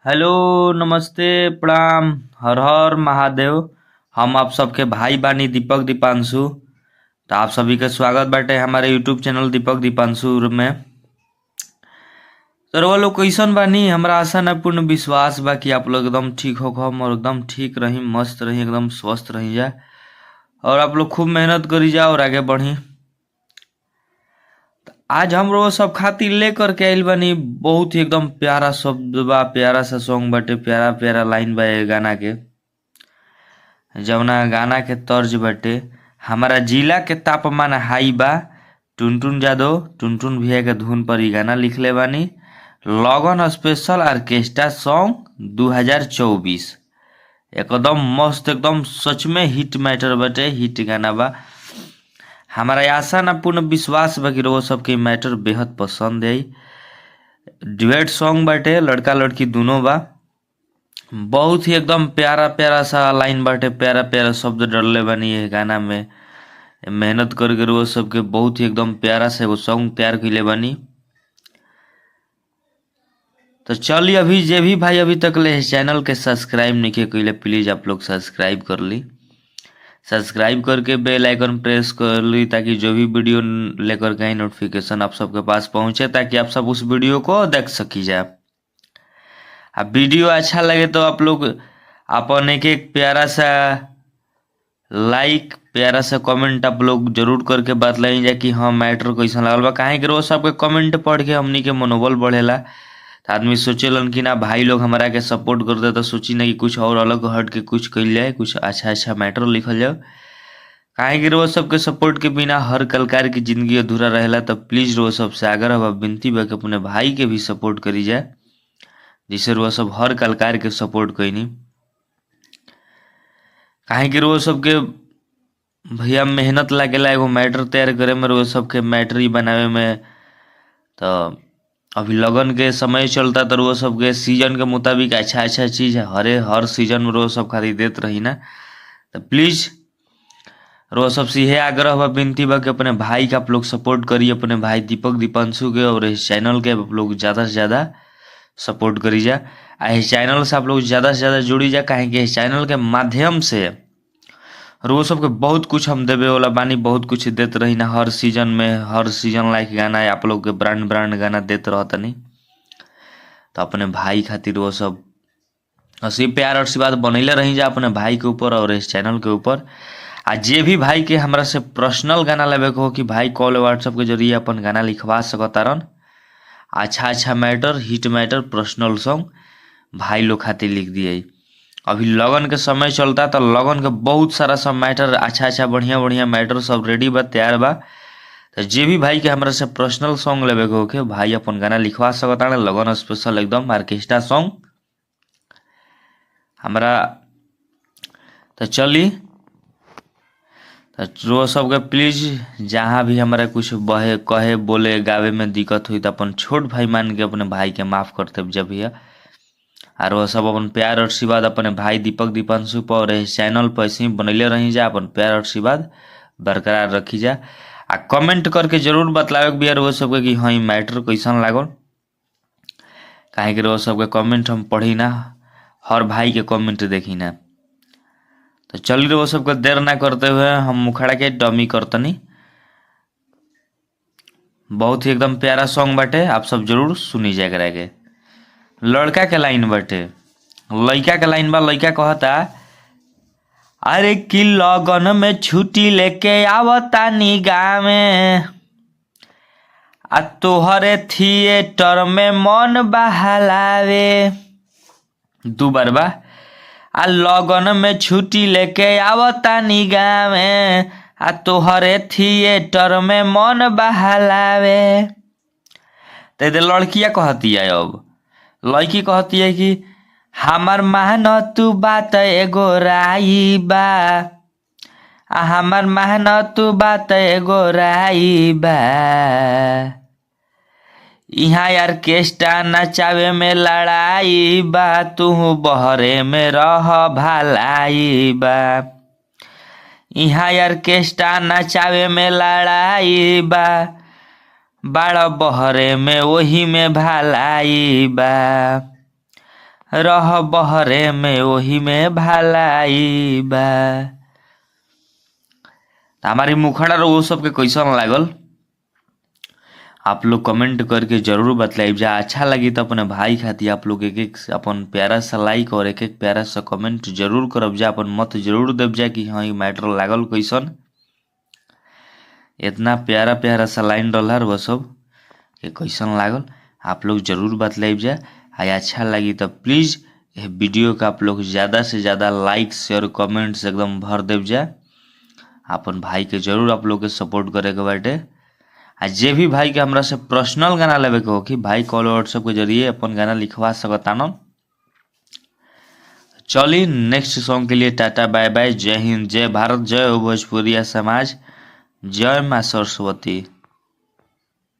Hello, नमस्ते, प्रणाम। हर हर महादेव। हम आप सबके भाई बानी दीपक दीपांशु। तो आप सभी का स्वागत बाटे हमारे यूट्यूब चैनल दीपक दीपांशु में। तो वो लोग कैसन बानी, हमरा आशा न पूर्ण विश्वास बा कि आप लोग एकदम ठीक हो हम और एकदम ठीक रही, मस्त रही, एकदम स्वस्थ रही जा और आप लोग खूब मेहनत करी जा और आगे बढ़ी। आज हम लोग सब खातिर लेकर के आइल बानी बहुत ही एकदम प्यारा शब्द बा, प्यारा सा सॉन्ग बाटे, प्यारा प्यारा लाइन बा ये गाना के। जवना गाना के तर्ज बाटे, हमारा जिला के तापमान हाई बा, टुनटुन जादव टुनटुन भैया के धुन पर ही गाना लिखले बानी। लगन स्पेशल ऑर्केस्ट्रा सॉन्ग 2024 एकदम मस्त, एकदम सच में हिट मैटर बाटे, हिट गाना बा। हमारा आशा ना पूर्ण विश्वास बा कि रउआ सबके मैटर बेहद पसंद आई। ड्यूएट सॉन्ग बाटे, लड़का लड़की दोनों बा। बहुत ही एकदम प्यारा प्यारा सा लाइन बाटे, प्यारा प्यारा शब्द डलले बानी ये गाना में। मेहनत करके रउआ सबके बहुत ही एकदम प्यारा से एगो सॉन्ग तैयार कइले बानी। तो चलिए, अभी जे भी भाई अभी तक ले इस चैनल के सब्सक्राइब नहीं कइले, प्लीज आप लोग सब्सक्राइब कर ली। सब्सक्राइब करके बेल आइकन प्रेस कर ली ताकि जो भी वीडियो लेकर के नोटिफिकेशन आप सबके पास पहुंचे, ताकि आप सब उस वीडियो को देख सकी जाए। अब वीडियो अच्छा लगे तो आप लोग अपन एक एक प्यारा सा लाइक, प्यारा सा कमेंट आप लोग जरूर करके बतलाई जाए कि हाँ मैटर कैसा लगल बा। काहे कि रोज सबके कमेंट पढ़ के हमनी के मनोबल बढ़ेला। तो आदमी सोचेलन कि ना भाई लोग हमारा के सपोर्ट कर दे, तो सोची ना कि कुछ और अलग हट के कुछ कइल जाए, कुछ अच्छा अच्छा मैटर लिखल जाए। काहे कि रोज सबके सपोर्ट के बिना हर कलाकार की जिंदगी अधूरा रहेला। तो प्लीज रोज सबसे आग्रह बा, विनती बा कि अपने भाई के भी सपोर्ट करी जाए, जिसे रोज सब हर कलाकार के सपोर्ट कईनी। काहे कि रोज सबके भैया मेहनत लागेला एगो मैटर तैयार करे में, रोज सबके मैटर ही बनावे में। तो अभी लगन के समय चलता, तो रोज सबके सीजन के मुताबिक अच्छा अच्छा चीज हर सीजन में रोज सब खाली देत रही ना। तो प्लीज रोज सबसे यह आग्रह बा, विनती बा कि अपने भाई का आप लोग सपोर्ट करिए, अपने भाई दीपक दीपांशु के, और इस चैनल के आप लोग ज़्यादा से ज़्यादा सपोर्ट करी जा। इस चैनल से आप लोग ज़्यादा से ज़्यादा जुड़ी जा, काहे कि इस चैनल के माध्यम से रोज सबके बहुत कुछ हम देवे वाला बानी, बहुत कुछ देते रही ना। हर सीजन में हर सीजन लाइक गाना आप लोग के ब्रांड ब्रांड गाना देते रहतनी। तो अपने भाई खातिर वो सब असी प्यार और आशीर्वाद बनैले रही जा अपने भाई के ऊपर और इस चैनल के ऊपर। आ जे भी भाई के हमरा से पर्सनल गाना लेवे के हो कि भाई कॉल व्हाट्सएप के जरिए अपन गाना लिखवा सकतारन। अच्छा अच्छा matter, hit matter, personal song भाई लोग खातिर लिख दिए। अभी लगन के समय चलता, तो लगन के बहुत सारा सब मैटर, अच्छा अच्छा बढ़िया बढ़िया मैटर सब रेडी बा, तैयार बा। तो जे भी भाई के हमरा से पर्सनल सॉन्ग लेवे के होके, भाई अपन गाना लिखवा सकता है। लगन स्पेशल एकदम ऑर्केस्ट्रा सॉन्ग हमरा। तो चली, तो रोज सबके प्लीज जहाँ भी हमारा कुछ बहे कहे बोले गावे में दिक्कत हुई, तो अपन छोट भाई मान के अपने भाई के माफ करते जब भैया। और वह सब अपन प्यार और आशीर्वाद अपने भाई दीपक दीपांशु पर और इस चैनल पर ऐसे ही बनैले रही जा, अपन प्यार और आशीर्वाद बरकरार रखी जा। आ कमेंट करके जरूर बतलावे के भी यार वो सबके कि हाँ मैटर कैसन लागल। काहे कि वो सबके कमेंट हम पढ़ी ना, हर भाई के कमेंट देखी ना। तो चलिए वो सबके देर ना करते हुए हम मुखड़ा के डमी करतनी। बहुत ही एकदम प्यारा सॉन्ग बाटे, आप सब जरूर सुनी जाए करा के। लड़का के लाइन बाटे, लड़का के लाइन बा। लड़का कहता, अरे कि लगन में छुट्टी लेके आवता निगाह में, आ तोहरे थिएटर में मन बहलावे। दू बार बा। आ लगन में छुट्टी लेके आवता निगाह में, आ तोहरे थिएटर में मन बहलावे। ते लड़किया कहती है, अब लड़की कहती है कि हमार मान तू बात एगो राई बा, हमार मान तू बात एगो राई बा, यहाँ ऑर्केस्ट्रा नचावे में लड़ाई बा, तू बहरे में रह भलाई बा। यहाँ ऑर्केस्ट्रा नचावे में लड़ाई बा, बड़ा बहरे में वही में भलाई बा। रह बहरे में ओही में भलाई बा। हमारी मुखड़ा वो सबके कैसन लागल आप लोग कमेंट करके जरूर बतलाइब जा। अच्छा लगी तो अपने भाई खातिर आप लोग एक एक अपन प्यारा सा लाइक और एक एक प्यारा सा कमेंट जरूर करब जा, अपन मत जरूर देव जा कि हाँ ये मैटर लागल कैसन। इतना प्यारा प्यारा सा लाइन डॉलर वो सब के कैसन लागल आप लोग जरूर बतलाइब जा। आ अच्छा लगी तो प्लीज ये वीडियो का आप लोग ज़्यादा से ज़्यादा लाइक शेयर कमेंट्स एकदम भर देव जा। अपन भाई के जरूर आप लोग के सपोर्ट करे के बाटे। आ जे भी भाई के हमरा से पर्सनल गाना लेवे के हो कि भाई कॉल व्हाट्सएप के जरिए अपन गाना लिखवा सकतान। चलिए नेक्स्ट सॉन्ग के लिए टाटा बाय बाय। जय हिंद, जय भारत, जय हो भोजपुरिया समाज, जय माँ सरस्वती।